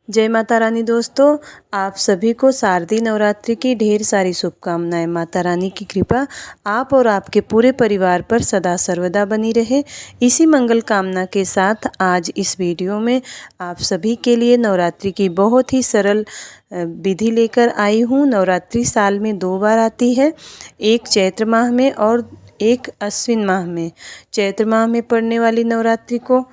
जय माता रानी दोस्तों, आप सभी को शारदीय नवरात्रि की ढेर सारी शुभकामनाएं। माता रानी की कृपा आप और आपके पूरे परिवार पर सदा सर्वदा बनी रहे। इसी मंगल कामना के साथ आज इस वीडियो में आप सभी के लिए नवरात्रि की बहुत ही सरल विधि लेकर आई हूँ। नवरात्रि साल में 2 बार आती है, एक चैत्र माह में और एक अश्विन माह में। चैत्र माह में पड़ने वाली नवरात्रि को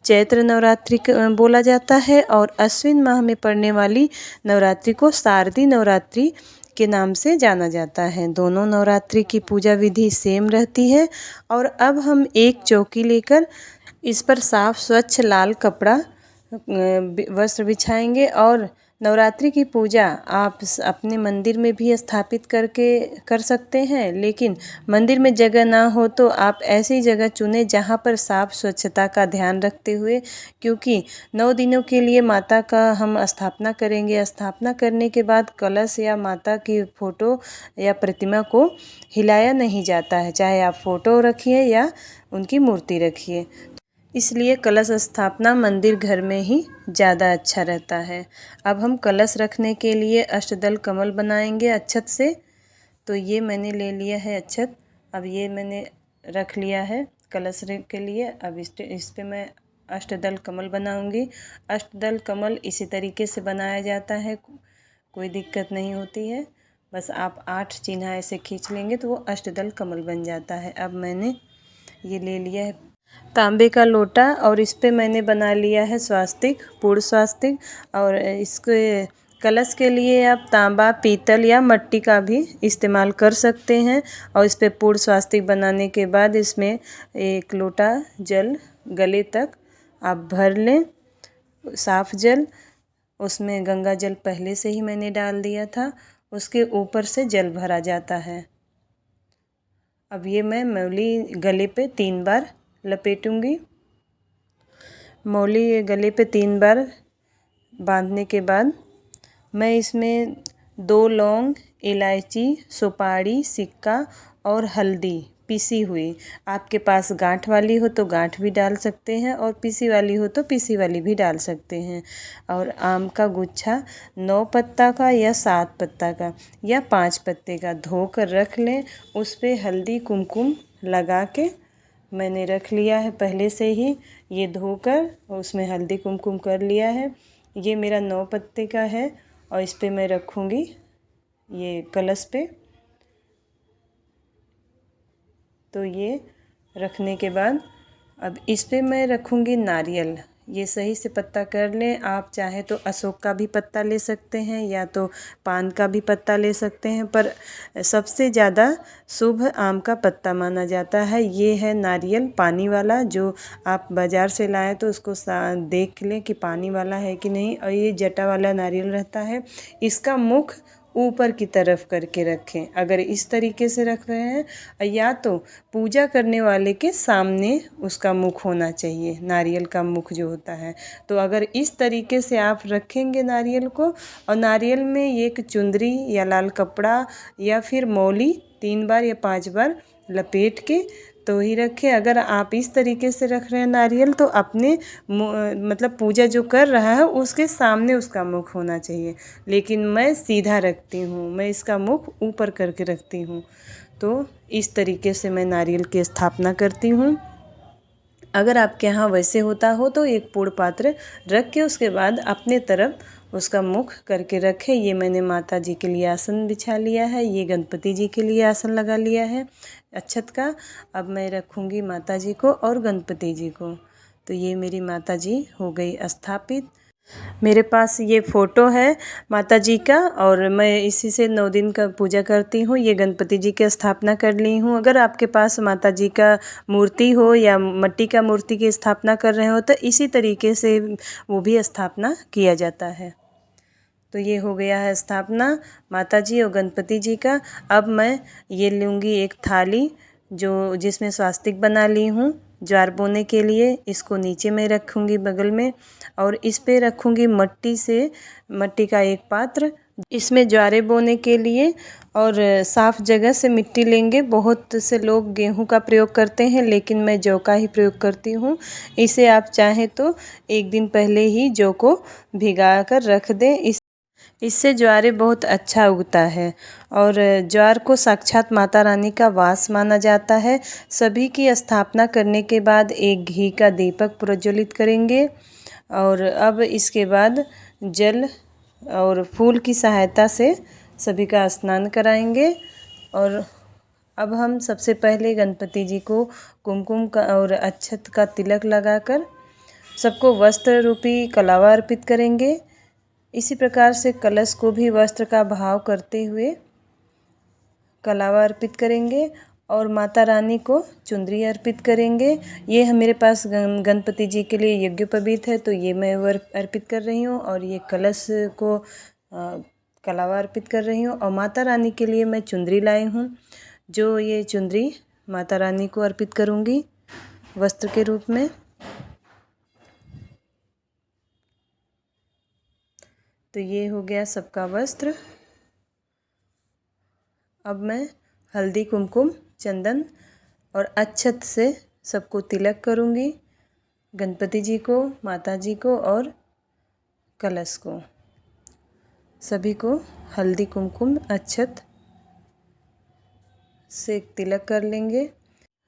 चैत्र नवरात्रि बोला जाता है और अश्विन माह में पड़ने वाली नवरात्रि को शारदीय नवरात्रि के नाम से जाना जाता है। दोनों नवरात्रि की पूजा विधि सेम रहती है। और अब हम एक चौकी लेकर इस पर साफ स्वच्छ लाल कपड़ा वस्त्र बिछाएंगे और नवरात्रि की पूजा आप अपने मंदिर में भी स्थापित करके कर सकते हैं, लेकिन मंदिर में जगह ना हो तो आप ऐसी जगह चुनें जहां पर साफ स्वच्छता का ध्यान रखते हुए, क्योंकि 9 दिनों के लिए माता का हम स्थापना करेंगे। स्थापना करने के बाद कलश या माता की फ़ोटो या प्रतिमा को हिलाया नहीं जाता है, चाहे आप फ़ोटो रखिए या उनकी मूर्ति रखिए। इसलिए कलश स्थापना मंदिर घर में ही ज़्यादा अच्छा रहता है। अब हम कलश रखने के लिए अष्टदल कमल बनाएंगे अक्षत से। तो ये मैंने ले लिया है अक्षत। अब ये मैंने रख लिया है कलश के लिए। अब इस पे मैं अष्टदल कमल बनाऊंगी। अष्टदल कमल इसी तरीके से बनाया जाता है, कोई दिक्कत नहीं होती है। बस आप 8 चिन्ह ऐसे खींच लेंगे तो वो अष्टदल कमल बन जाता है। अब मैंने ये ले लिया है तांबे का लोटा और इस पे मैंने बना लिया है स्वास्तिक, पूर्ण स्वास्तिक। और इसके कलश के लिए आप तांबा, पीतल या मिट्टी का भी इस्तेमाल कर सकते हैं। और इस पे पूर्ण स्वास्तिक बनाने के बाद इसमें 1 लोटा जल गले तक आप भर लें, साफ जल। उसमें गंगा जल पहले से ही मैंने डाल दिया था, उसके ऊपर से जल भरा जाता है। अब ये मैं मौली गले पे 3 बार लपेटूंगी। मौली गले पे 3 बार बांधने के बाद मैं इसमें 2 लौंग, इलायची, सुपारी, सिक्का और हल्दी पिसी हुई, आपके पास गांठ वाली हो तो गांठ भी डाल सकते हैं और पिसी वाली हो तो पिसी वाली भी डाल सकते हैं। और आम का गुच्छा 9 पत्ता का या 7 पत्ता का या 5 पत्ते का धोकर रख लें। उस पर हल्दी कुमकुम लगा के मैंने रख लिया है पहले से ही। ये धोकर उसमें हल्दी कुमकुम कर लिया है। ये मेरा 9 पत्ते का है और इस पे मैं रखूँगी ये कलश पे। तो ये रखने के बाद अब इस पे मैं रखूँगी नारियल। ये सही से पत्ता कर लें। आप चाहे तो अशोक का भी पत्ता ले सकते हैं या तो पान का भी पत्ता ले सकते हैं, पर सबसे ज़्यादा शुभ आम का पत्ता माना जाता है। ये है नारियल पानी वाला, जो आप बाज़ार से लाएं तो उसको देख लें कि पानी वाला है कि नहीं। और ये जटा वाला नारियल रहता है, इसका मुख ऊपर की तरफ करके रखें। अगर इस तरीके से रख रहे हैं या तो पूजा करने वाले के सामने उसका मुख होना चाहिए, नारियल का मुख जो होता है। तो अगर इस तरीके से आप रखेंगे नारियल को, और नारियल में एक चुंदरी या लाल कपड़ा या फिर मौली 3 बार या 5 बार लपेट के तो ही रखें। अगर आप इस तरीके से रख रहे हैं नारियल तो अपने मतलब पूजा जो कर रहा है उसके सामने उसका मुख होना चाहिए, लेकिन मैं सीधा रखती हूँ, मैं इसका मुख ऊपर करके रखती हूँ। तो इस तरीके से मैं नारियल की स्थापना करती हूँ। अगर आपके यहाँ वैसे होता हो तो एक पूर्ण पात्र रख के उसके बाद अपने तरफ उसका मुख करके रखें। ये मैंने माता जी के लिए आसन बिछा लिया है, ये गणपति जी के लिए आसन लगा लिया है अक्षत का। अब मैं रखूँगी माता जी को और गणपति जी को। तो ये मेरी माता जी हो गई स्थापित। मेरे पास ये फ़ोटो है माता जी का और मैं इसी से 9 दिन का पूजा करती हूँ। ये गणपति जी की स्थापना कर ली हूँ। अगर आपके पास माता जी का मूर्ति हो या मिट्टी का मूर्ति की स्थापना कर रहे हो तो इसी तरीके से वो भी स्थापना किया जाता है। तो ये हो गया है स्थापना माता जी और गणपति जी का। अब मैं ये लूँगी एक थाली जिसमें स्वास्तिक बना ली हूँ ज्वार बोने के लिए। इसको नीचे में रखूँगी बगल में और इस पे रखूँगी मिट्टी का एक पात्र इसमें ज्वारे बोने के लिए और साफ़ जगह से मिट्टी लेंगे। बहुत से लोग गेहूं का प्रयोग करते हैं, लेकिन मैं जौ का ही प्रयोग करती हूँ। इसे आप चाहें तो एक दिन पहले ही जौ को भिगा कर रख दें। इससे ज्वारे बहुत अच्छा उगता है और ज्वार को साक्षात माता रानी का वास माना जाता है। सभी की स्थापना करने के बाद एक घी का दीपक प्रज्वलित करेंगे और अब इसके बाद जल और फूल की सहायता से सभी का स्नान कराएंगे। और अब हम सबसे पहले गणपति जी को कुमकुम का और अक्षत का तिलक लगाकर सबको वस्त्र रूपी कलावा अर्पित करेंगे। इसी प्रकार से कलश को भी वस्त्र का भाव करते हुए कलावा अर्पित करेंगे और माता रानी को चुंदरी अर्पित करेंगे। ये मेरे पास गणपति जी के लिए यज्ञोपवीत है, तो ये मैं अर्पित कर रही हूँ और ये कलश को कलावा अर्पित कर रही हूँ। और माता रानी के लिए मैं चुंदरी लाई हूँ, जो ये चुंदरी माता रानी को अर्पित करूँगी वस्त्र के रूप में। तो ये हो गया सबका वस्त्र। अब मैं हल्दी, कुमकुम, चंदन और अक्षत से सबको तिलक करूँगी, गणपति जी को, माता जी को और कलश को। सभी को हल्दी, कुमकुम, अक्षत से तिलक कर लेंगे।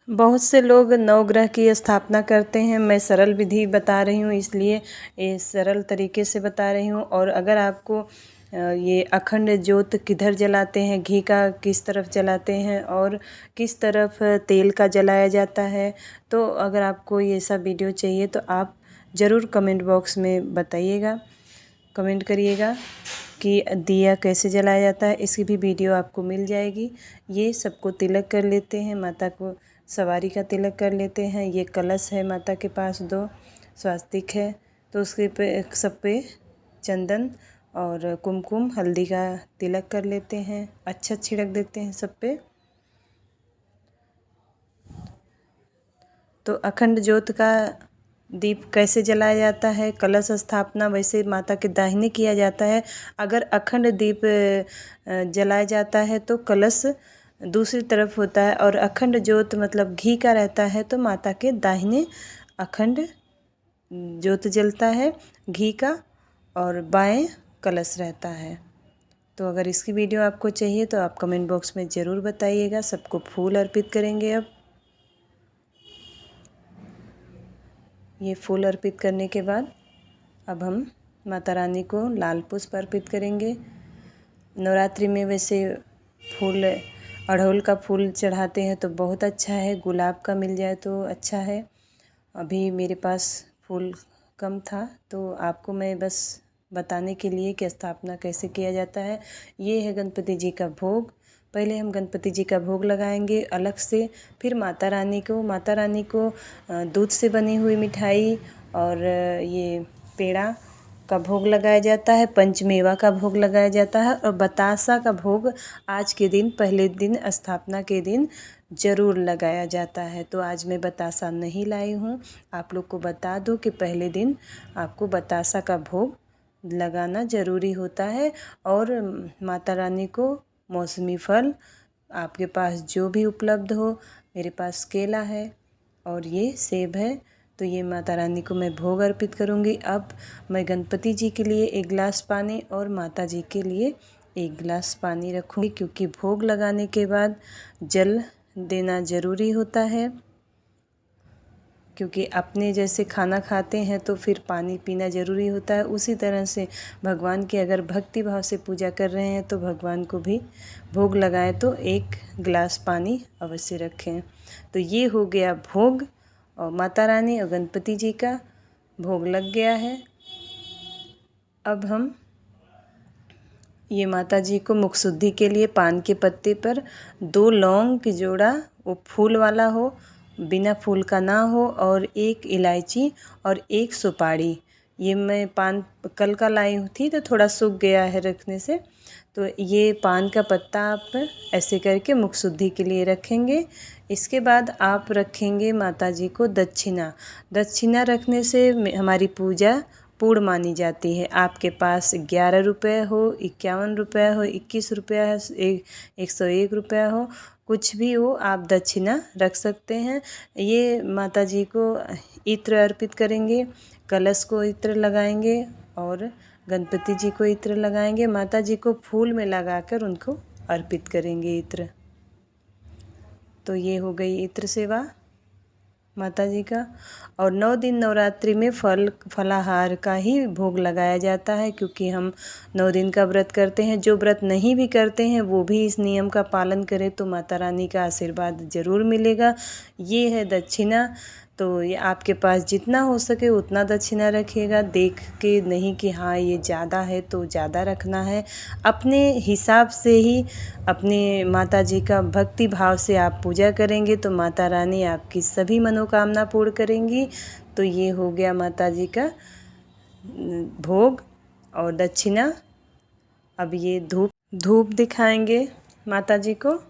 बहुत से लोग नवग्रह की स्थापना करते हैं, मैं सरल विधि बता रही हूँ, इसलिए ये सरल तरीके से बता रही हूँ। और अगर आपको ये अखंड ज्योत किधर जलाते हैं, घी का किस तरफ जलाते हैं और किस तरफ तेल का जलाया जाता है, तो अगर आपको ये सब वीडियो चाहिए तो आप ज़रूर कमेंट बॉक्स में बताइएगा, कमेंट करिएगा कि दिया कैसे जलाया जाता है। इसकी भी वीडियो आपको मिल जाएगी। ये सबको तिलक कर लेते हैं, माता को सवारी का तिलक कर लेते हैं। ये कलश है माता के पास, 2 स्वास्तिक है, तो उसके पे सब पे चंदन और कुमकुम, हल्दी का तिलक कर लेते हैं, अक्षत छिड़क देते हैं सब पे। तो अखंड ज्योत का दीप कैसे जलाया जाता है, कलश स्थापना वैसे माता के दाहिने किया जाता है। अगर अखंड दीप जलाया जाता है तो कलश दूसरी तरफ होता है, और अखंड ज्योत मतलब घी का रहता है तो माता के दाहिने अखंड ज्योत जलता है घी का, और बाएं कलश रहता है। तो अगर इसकी वीडियो आपको चाहिए तो आप कमेंट बॉक्स में ज़रूर बताइएगा। सबको फूल अर्पित करेंगे। अब ये फूल अर्पित करने के बाद अब हम माता रानी को लाल पुष्प अर्पित करेंगे। नवरात्रि में वैसे फूल अड़हुल का फूल चढ़ाते हैं तो बहुत अच्छा है, गुलाब का मिल जाए तो अच्छा है। अभी मेरे पास फूल कम था तो आपको मैं बस बताने के लिए कि स्थापना कैसे किया जाता है। ये है गणपति जी का भोग। पहले हम गणपति जी का भोग लगाएंगे अलग से, फिर माता रानी को दूध से बनी हुई मिठाई और ये पेड़ा का भोग लगाया जाता है, पंचमेवा का भोग लगाया जाता है और बतासा का भोग आज के दिन, पहले दिन स्थापना के दिन ज़रूर लगाया जाता है। तो आज मैं बतासा नहीं लाई हूँ, आप लोग को बता दूँ कि पहले दिन आपको बतासा का भोग लगाना ज़रूरी होता है। और माता रानी को मौसमी फल आपके पास जो भी उपलब्ध हो, मेरे पास केला है और ये सेब है, तो ये माता रानी को मैं भोग अर्पित करूँगी। अब मैं गणपति जी के लिए 1 गिलास पानी और माता जी के लिए 1 गिलास पानी रखूँगी, क्योंकि भोग लगाने के बाद जल देना ज़रूरी होता है। क्योंकि अपने जैसे खाना खाते हैं तो फिर पानी पीना ज़रूरी होता है, उसी तरह से भगवान की अगर भक्ति भाव से पूजा कर रहे हैं तो भगवान को भी भोग लगाएं तो 1 गिलास पानी अवश्य रखें। तो ये हो गया भोग, और माता रानी और गणपति जी का भोग लग गया है। अब हम ये माता जी को मुख शुद्धि के लिए पान के पत्ते पर 2 लौंग की जोड़ा, वो फूल वाला हो, बिना फूल का ना हो, और 1 इलायची और 1 सुपारी। ये मैं पान कल का लाई थी तो थोड़ा सूख गया है रखने से, तो ये पान का पत्ता आप ऐसे करके मुख शुद्धि के लिए रखेंगे। इसके बाद आप रखेंगे माता जी को दक्षिणा। दक्षिणा रखने से हमारी पूजा पूर्ण मानी जाती है। आपके पास 11 रुपये हो, 51 रुपये हो, 21 रुपया है, 101 रुपया हो, कुछ भी हो, आप दक्षिणा रख सकते हैं। ये माता जी को इत्र अर्पित करेंगे, कलश को इत्र लगाएंगे और गणपति जी को इत्र लगाएंगे। माता जी को फूल में लगाकर उनको अर्पित करेंगे इत्र। तो ये हो गई इत्र सेवा माता जी का। और 9 दिन नवरात्रि में फलाहार का ही भोग लगाया जाता है, क्योंकि हम 9 दिन का व्रत करते हैं। जो व्रत नहीं भी करते हैं वो भी इस नियम का पालन करें तो माता रानी का आशीर्वाद ज़रूर मिलेगा। ये है दक्षिणा। तो ये आपके पास जितना हो सके उतना दक्षिणा रखिएगा, देख के नहीं कि हाँ ये ज़्यादा है तो ज़्यादा रखना है। अपने हिसाब से ही अपने माता जी का भक्ति भाव से आप पूजा करेंगे तो माता रानी आपकी सभी मनोकामना पूर्ण करेंगी। तो ये हो गया माता जी का भोग और दक्षिणा। अब ये धूप दिखाएंगे माता जी को,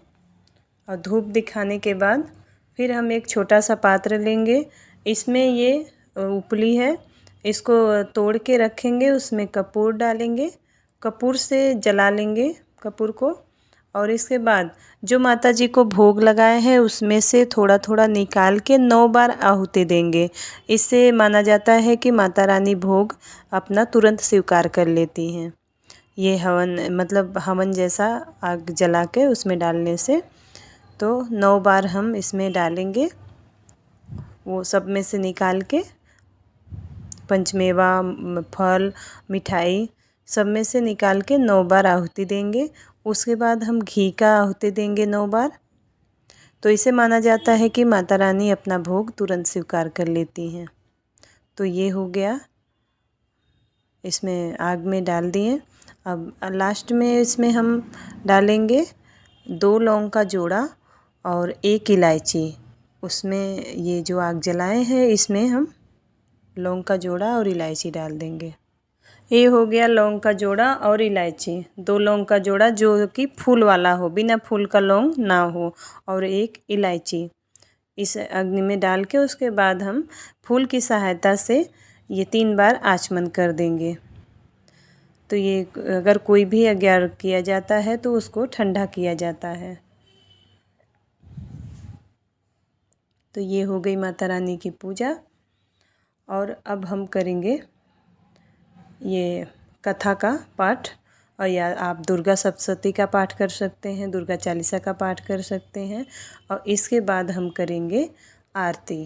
और धूप दिखाने के बाद फिर हम एक छोटा सा पात्र लेंगे। इसमें ये उपली है, इसको तोड़ के रखेंगे, उसमें कपूर डालेंगे, कपूर से जला लेंगे कपूर को। और इसके बाद जो माता जी को भोग लगाए हैं उसमें से थोड़ा थोड़ा निकाल के 9 बार आहुति देंगे। इससे माना जाता है कि माता रानी भोग अपना तुरंत स्वीकार कर लेती हैं। ये हवन मतलब हवन जैसा आग जला के उसमें डालने से, तो 9 बार हम इसमें डालेंगे। वो सब में से निकाल के पंचमेवा, फल, मिठाई सब में से निकाल के 9 बार आहुति देंगे। उसके बाद हम घी का आहुति देंगे 9 बार। तो इसे माना जाता है कि माता रानी अपना भोग तुरंत स्वीकार कर लेती हैं। तो ये हो गया, इसमें आग में डाल दिए। अब लास्ट में इसमें हम डालेंगे 2 लौंग का जोड़ा और 1 इलायची। उसमें ये जो आग जलाए हैं इसमें हम लौंग का जोड़ा और इलायची डाल देंगे। ये हो गया लौंग का जोड़ा और इलायची। 2 लौंग का जोड़ा जो कि फूल वाला हो, बिना फूल का लौंग ना हो, और 1 इलायची इस अग्नि में डाल के उसके बाद हम फूल की सहायता से ये 3 बार आचमन कर देंगे। तो ये अगर कोई भी यज्ञ किया जाता है तो उसको ठंडा किया जाता है। तो ये हो गई माता रानी की पूजा। और अब हम करेंगे ये कथा का पाठ, और या आप दुर्गा सप्तशती का पाठ कर सकते हैं, दुर्गा चालीसा का पाठ कर सकते हैं। और इसके बाद हम करेंगे आरती।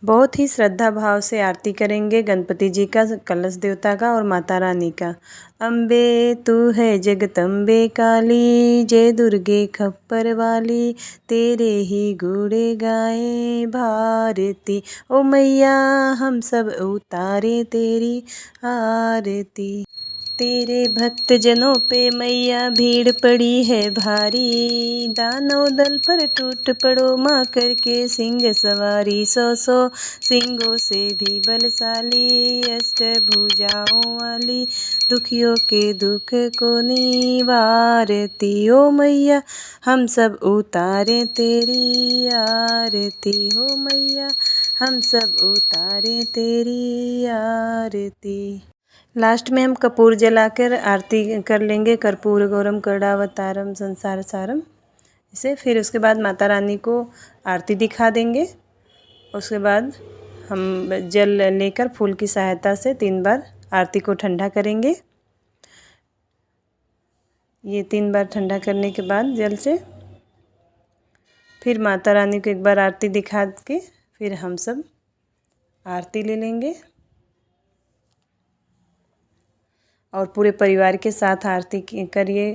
बहुत ही श्रद्धा भाव से आरती करेंगे गणपति जी का, कलश देवता का और माता रानी का। अम्बे तू है जगदम्बे काली, जय दुर्गे खप्पर वाली, तेरे ही गुणे गाए भारती। ओ मैया हम सब उतारे तेरी आरती। तेरे भक्त जनों पे मैया भीड़ पड़ी है भारी, दानव दल पर टूट पड़ो माँ करके सिंह सवारी। 100 सिंगों से भी बलशाली, अष्टभुजाओं वाली, दुखियों के दुख को निवारती। ओ मैया हम सब उतारे तेरी आरती, हो मैया हम सब उतारे तेरी आरती। लास्ट में हम कपूर जलाकर आरती कर लेंगे, कर्पूर गौरम करुणावतारम संसार सारम इसे। फिर उसके बाद माता रानी को आरती दिखा देंगे। उसके बाद हम जल लेकर फूल की सहायता से 3 बार आरती को ठंडा करेंगे। ये 3 बार ठंडा करने के बाद जल से फिर माता रानी को एक बार आरती दिखा के फिर हम सब आरती ले लेंगे और पूरे परिवार के साथ आरती करिए।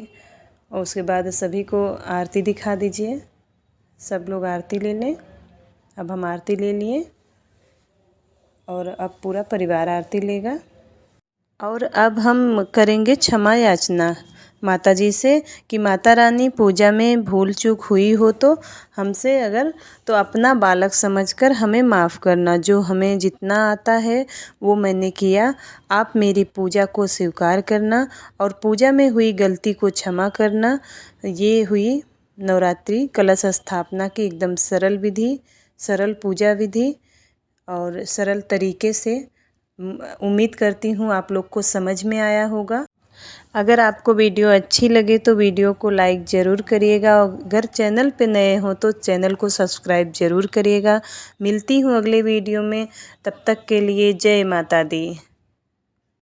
और उसके बाद सभी को आरती दिखा दीजिए, सब लोग आरती ले लें। अब हम आरती ले लिए और अब पूरा परिवार आरती लेगा। और अब हम करेंगे क्षमा याचना माता जी से कि माता रानी पूजा में भूल चूक हुई हो तो हमसे अगर तो अपना बालक समझकर हमें माफ़ करना। जो हमें जितना आता है वो मैंने किया, आप मेरी पूजा को स्वीकार करना और पूजा में हुई गलती को क्षमा करना। ये हुई नवरात्रि कलश स्थापना की एकदम सरल विधि, सरल पूजा विधि और सरल तरीके से उम्मीद करती हूँ आप लोग को समझ में आया होगा। अगर आपको वीडियो अच्छी लगे तो वीडियो को लाइक ज़रूर करिएगा और अगर चैनल पे नए हो तो चैनल को सब्सक्राइब ज़रूर करिएगा। मिलती हूँ अगले वीडियो में, तब तक के लिए जय माता दी।